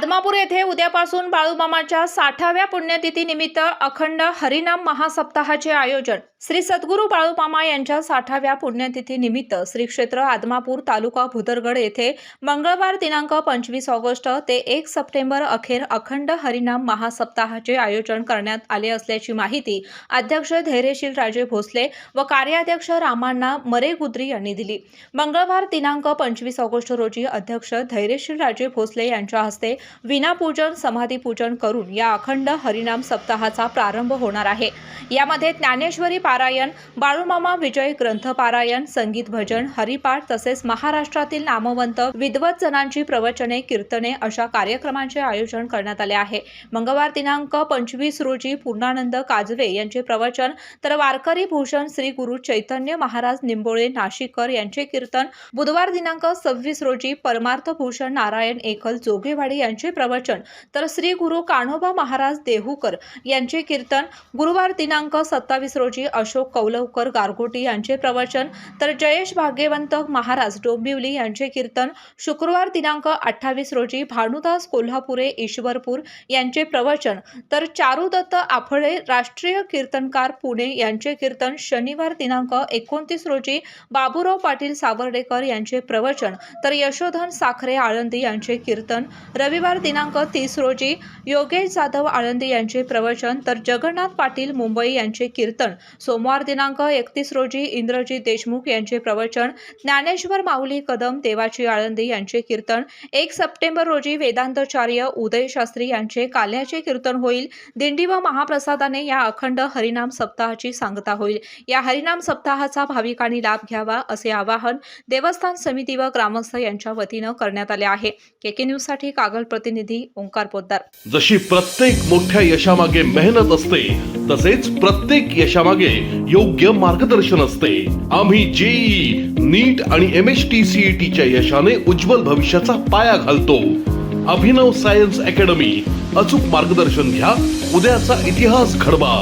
आदमापूर येथे उद्यापासून बाळूमामाच्या 60व्या पुण्यतिथी निमित्त अखंड हरिनाम महासप्ताहाचे आयोजन। श्री सद्गुरू बाळूमामा यांच्या 60व्या पुण्यतिथी निमित्त श्री क्षेत्र आदमापूर तालुका भुदरगड येथे मंगळवार दिनांक 25 ऑगस्ट ते 1 सप्टेंबर अखेर अखंड हरिनाम महासप्ताहाचे आयोजन करण्यात आले असल्याची माहिती अध्यक्ष धैर्यशील राजे भोसले व कार्याध्यक्ष रामांना मरेगुद्री यांनी दिली। मंगळवार दिनांक 25 ऑगस्ट रोजी अध्यक्ष धैर्यशील राजे भोसले यांच्या हस्ते विनापूजन समाधी पूजन करून या अखंड हरिनाम सप्ताहाचा प्रारंभ होणार आहे। यामध्ये ज्ञानेश्वरी पारायण, बाळूमामा विजय ग्रंथ पारायण, संगीत भजन, हरिपाठ तसेच महाराष्ट्रातील नामवंत विद्वत जनांची प्रवचने, कीर्तने अशा कार्यक्रमांचे आयोजन करण्यात आले आहे। मंगळवार दिनांक 25 रोजी पूर्णानंद काजवे यांचे प्रवचन, तर वारकरी भूषण श्री गुरु चैतन्य महाराज निंबोळे नाशिककर यांचे कीर्तन, बुधवार दिनांक 26 रोजी परमार्थ भूषण नारायण एकल जोगेवाडी यांचे प्रवचन, तर श्री गुरु कान्होबा महाराज देहूकर यांचे कीर्तन, गुरुवार दिनांक 27 रोजी अशोक कौलवकर गारगोटी यांचे प्रवचन, तर जयेश भाग्यवंत महाराज डोंबिवली यांचे कीर्तन, शुक्रवार दिनांक 28 रोजी भानुदास कोल्हापुरे ईश्वरपूर यांचे प्रवचन, तर चारुदत्त आफळे राष्ट्रीय कीर्तनकार पुणे यांचे कीर्तन, शनिवार दिनांक 29 रोजी बाबूराव पाटील सावर्डेकर यांचे प्रवचन, तर यशोधन साखरे आळंदी यांचे कीर्तन, रविवार दिनांक 30 रोजी योगेश जाधव आळंदी यांचे प्रवचन, तर जगन्नाथ पाटील मुंबई यांचे कीर्तन, सोमवार दिनांक 31 रोजी इंद्रजीत देशमुख यांचे प्रवचन, ज्ञानेश्वर माऊली कदम देवाची आळंदी यांचे कीर्तन, 1 सप्टेंबर रोजी वेदांताचार्य उदय शास्त्री यांचे काल्याचे कीर्तन होईल। दिंडी व महाप्रसादाने या अखंड हरिनाम सप्ताहाची सांगता होईल। या हरिनाम सप्ताहाचा भाविकांनी लाभ घ्यावा असे आवाहन देवस्थान समिती व ग्रामस्थ यांच्या वतीने करण्यात आले आहे। केके न्यूज साठी कागल प्रतिनिधी ओंकार पोद्दार। जशी प्रत्येक मोठ्या यशामागे मेहनत असते तसेच प्रत्येक यशामागे योग्य मार्गदर्शन असते। आम्ही जेईई, नीट आणि MST CET यशाने उज्ज्वल भविष्याचा पाया घालतो। अभिनव सायन्स अकॅडमी, अचूक मार्गदर्शन घ्या, उद्याचा इतिहास घडवा।